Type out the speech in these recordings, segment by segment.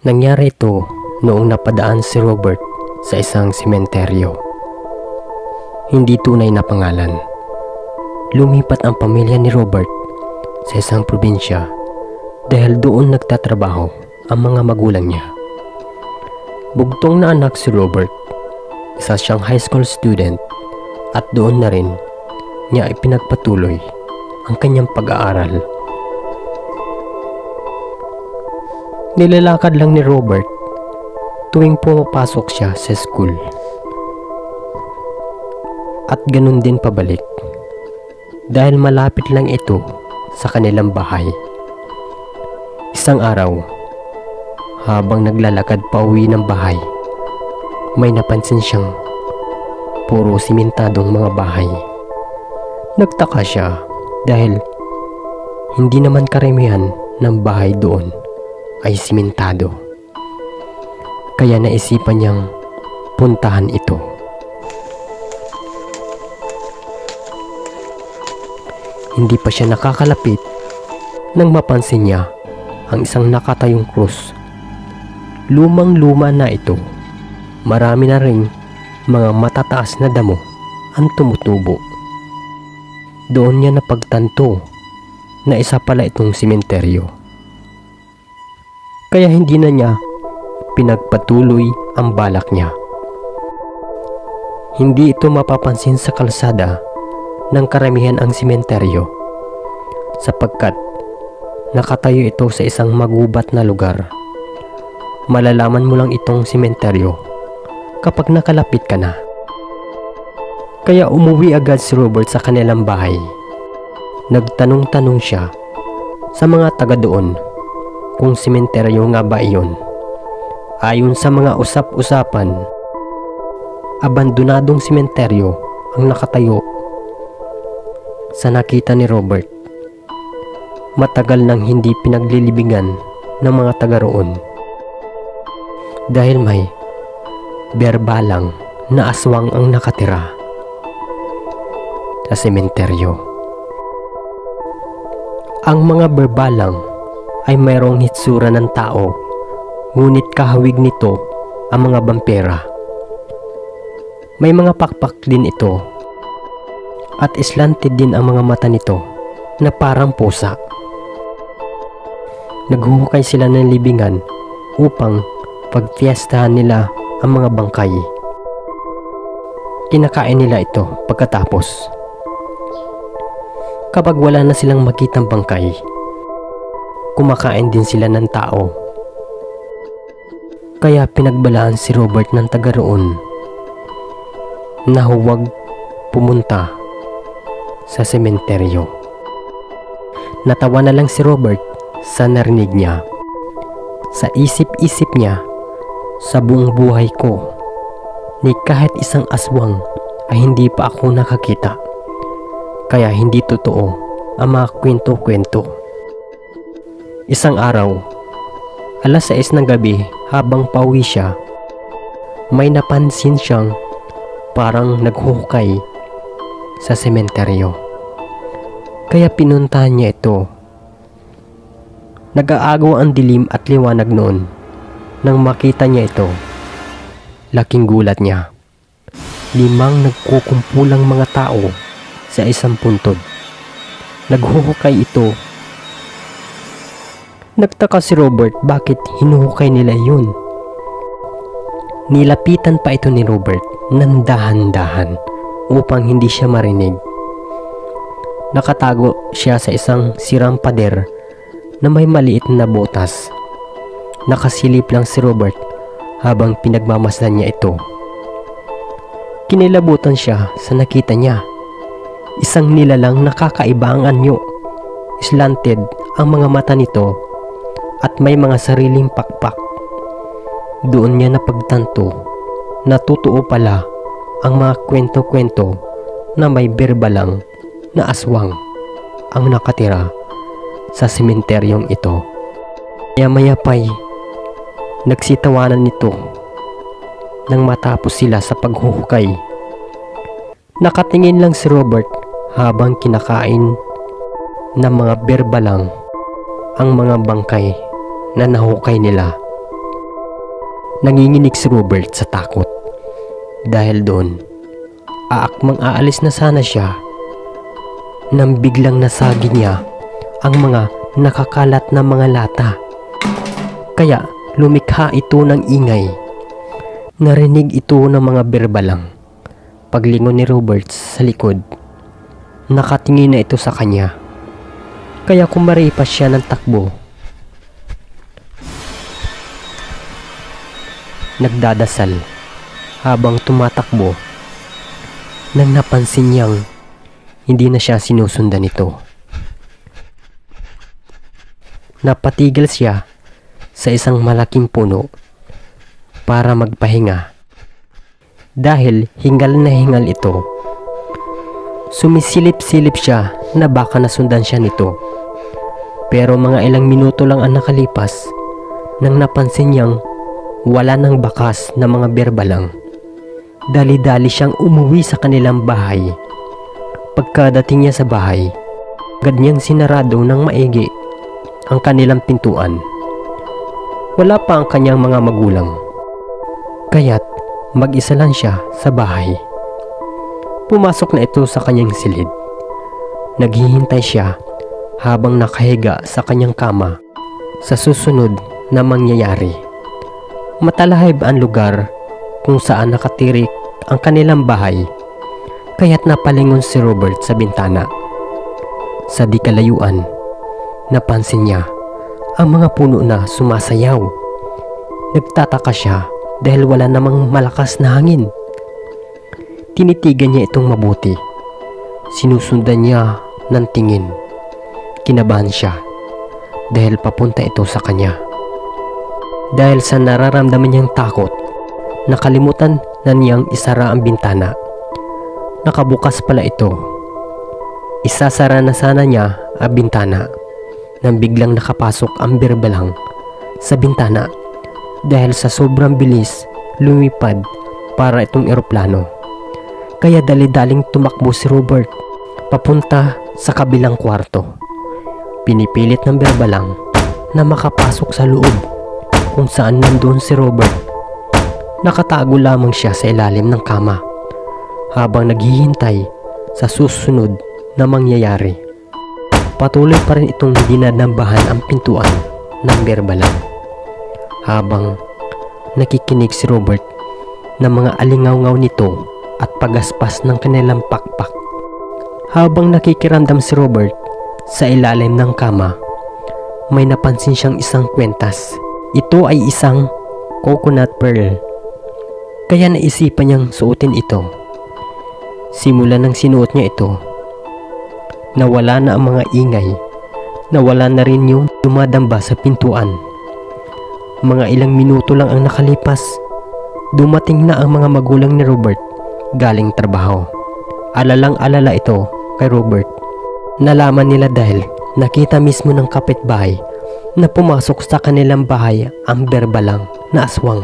Nangyari ito noong napadaan si Robert sa isang sementeryo. Hindi tunay na pangalan. Lumipat ang pamilya ni Robert sa isang probinsya dahil doon nagtatrabaho ang mga magulang niya. Bugtong na anak si Robert, isa siyang high school student at doon na rin niya ipinagpatuloy ang kanyang pag-aaral. Nilalakad lang ni Robert tuwing pumapasok siya sa school. At ganun din pabalik dahil malapit lang ito sa kanilang bahay. Isang araw, habang naglalakad pa uwi ng bahay, may napansin siyang puro simentadong mga bahay. Nagtaka siya dahil hindi naman karamihan ng bahay doon ay simentado. Kaya naisipan niyang puntahan ito. Hindi pa siya nakakalapit nang mapansin niya ang isang nakatayong krus. Lumang-luma na ito. Marami na ring mga matataas na damo ang tumutubo. Doon niya napagtanto na isa pala itong sementeryo. Kaya hindi na niya pinagpatuloy ang balak niya. Hindi ito mapapansin sa kalsada ng karamihan ang sementeryo sapagkat nakatayo ito sa isang magubat na lugar. Malalaman mo lang itong sementeryo kapag nakalapit ka na. Kaya umuwi agad si Robert sa kanilang bahay. Nagtanong-tanong siya sa mga taga doon kung sementeryo nga ba iyon. Ayon sa mga usap-usapan, abandonadong sementeryo ang nakatayo sa nakita ni Robert. Matagal nang hindi pinaglilibingan ng mga taga roon dahil may berbalang na aswang ang nakatira sa sementeryo. Ang mga berbalang ay mayroong hitsura ng tao, ngunit kahawig nito ang mga bampera. May mga pakpak din ito at slanted din ang mga mata nito na parang pusa. Naghuhukay sila ng libingan upang pagpiestahan nila ang mga bangkay. Kinakain nila ito pagkatapos. Kapag wala na silang makitang bangkay, kumakain din sila ng tao. Kaya pinagbalaan si Robert ng taga roon na huwag pumunta sa sementeryo. Natawa na lang si Robert sa narinig niya. Sa isip-isip niya, sa buong buhay ko, ni kahit isang aswang ay hindi pa ako nakakita. Kaya hindi totoo ang mga kwento-kwento. Isang araw, alas 6 ng gabi habang pauwi siya, may napansin siyang parang naghuhukay sa sementeryo. Kaya pinuntahan niya ito. Nag-aagaw ang dilim at liwanag noon. Nang makita niya ito, laking gulat niya. 5 nagkukumpulang mga tao sa isang puntod. Naghuhukay ito. Nagtaka si Robert bakit hinuhukay nila yun. Nilapitan pa ito ni Robert ng dahan-dahan upang hindi siya marinig. Nakatago siya sa isang sirang pader na may maliit na butas. Nakasilip lang si Robert habang pinagmamasdan niya ito. Kinilabutan siya sa nakita niya. Isang nilalang nakakaiba ang anyo. Slanted ang mga mata nito at may mga sariling pakpak. Doon niya napagtanto na totoo pala ang mga kwento-kwento na may berbalang na aswang ang nakatira sa sementeryong ito. Maya-maya pa'y nagsitawanan nito nang matapos sila sa paghuhukay. Nakatingin lang si Robert habang kinakain ng mga berbalang ang mga bangkay na nahukay nila Nanginginig si Robert sa takot. Dahil doon, aakmang aalis na sana siya nang biglang nasagi niya ang mga nakakalat na mga lata. Kaya lumikha ito ng ingay. Narinig ito ng mga berbalang. Paglingon ni Robert sa likod, nakatingin na ito sa kanya. Kaya kumaripas siya ng takbo. Nagdadasal habang tumatakbo nang napansin niyang hindi na siya sinusundan nito. Napatigil siya sa isang malaking puno para magpahinga dahil hingal na hingal ito. Sumisilip-silip siya na baka nasundan siya nito, pero mga ilang minuto lang ang nakalipas nang napansin niyang wala nang bakas na mga berbalang. Dali-dali siyang umuwi sa kanilang bahay. Pagkadating niya sa bahay, agad niyang sinarado ng maigi ang kanilang pintuan. Wala pa ang kanyang mga magulang, kaya't mag-isa lang siya sa bahay. Pumasok na ito sa kanyang silid. Naghihintay siya habang nakahiga sa kanyang kama sa susunod na mangyayari. Matalahib ang lugar kung saan nakatirik ang kanilang bahay, kaya't napalingon si Robert sa bintana. Sa di kalayuan, napansin niya ang mga puno na sumasayaw. Nagtataka siya dahil wala namang malakas na hangin. Tinitigan niya itong mabuti. Sinusundan niya ng tingin. Kinabahan siya dahil papunta ito sa kanya. Dahil sa nararamdaman niyang takot, nakalimutan na niyang isara ang bintana. Nakabukas pala ito. Isasara na sana niya ang bintana nang biglang nakapasok ang berbalang sa bintana dahil sa sobrang bilis lumipad para itong eroplano. Kaya dali-daling tumakbo si Robert papunta sa kabilang kwarto. Pinipilit ng berbalang na makapasok sa loob kung saan nandun si Robert. Nakatago lamang siya sa ilalim ng kama habang naghihintay sa susunod na mangyayari. Patuloy pa rin itong dinadambahan ang pintuan ng berbalang habang nakikinig si Robert ng mga alingaw-ngaw nito at pagaspas ng kanilang pakpak. Habang nakikiramdam si Robert sa ilalim ng kama, may napansin siyang isang kwentas. Ito ay isang coconut pearl. Kaya naisipan niyang suotin ito. Simula nang sinuot niya ito, nawala na ang mga ingay. Nawala na rin yung dumadamba sa pintuan. Mga ilang minuto lang ang nakalipas, dumating na ang mga magulang ni Robert galing trabaho. Alalang-alala ito kay Robert. Nalaman nila dahil nakita mismo ng kapitbahay na pumasok sa kanilang bahay ang berbalang na aswang.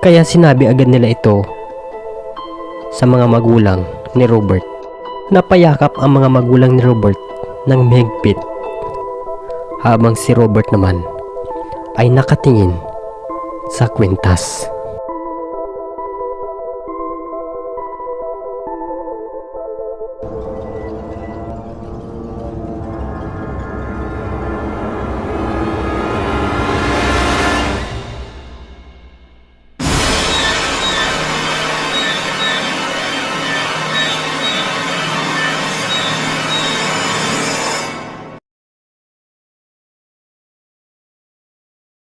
Kaya sinabi agad nila ito sa mga magulang ni Robert. Napayakap ang mga magulang ni Robert ng mahigpit, habang si Robert naman ay nakatingin sa kwintas.